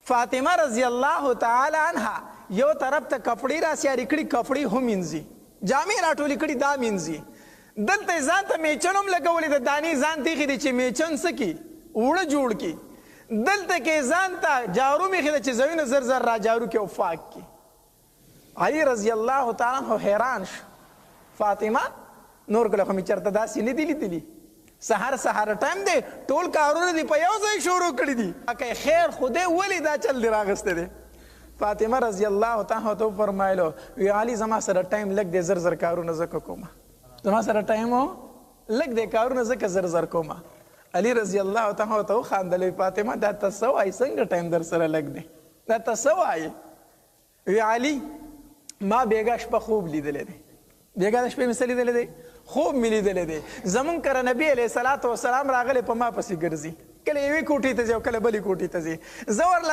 فاطمه رضی الله تعالی عنها یو طرف ته کپڑی را سیاري کړي، کپڑی هم مینځي، جامې راټولې کړي دا مینځي. دلته ځان ته میچن هم لګولې د دانې ځان تیښې دي چې میچن څه کي اوړه جوړ کي. دلته کې ځان ته جارو میښې ده چې ځایونه زر زر را جارو کي او پاک کي. علي رضی الله تعالی عنه حیران شو، فاطمه نور کله خو مې چېرته داسې نه دي لیدلي، سهار ټایم دی، ټول کارونه دي په یو ځای شروع کړي دي، که خیر خدای ولې دا چل دی راغستی دی. فاطمه رضی الله تعالی ته وفرمایلو وی علي زما سره ټایم لږ دی، زر زر کارونه ځکه کومه، زما سره ټایم لږ دی کارونه ځکه زر زر کومه. علي رضی الله تعالی ته وخندل، فاطمه دا ته څه وایې، څنګه ټایم در سره لږ دی، دا ته څه وایې؟ وی علي ما بیګا شپه خوب لیدلی دی، بیګا د شپې مې څه لیدلی دی؟ خوب مې لیدلی دی. زمونږ کره نبي علیه السلام راغلی په ما پسې ګرځي، کله یوې کوټې ته ځي او کله بلې کوټې ته ځي. زه ورله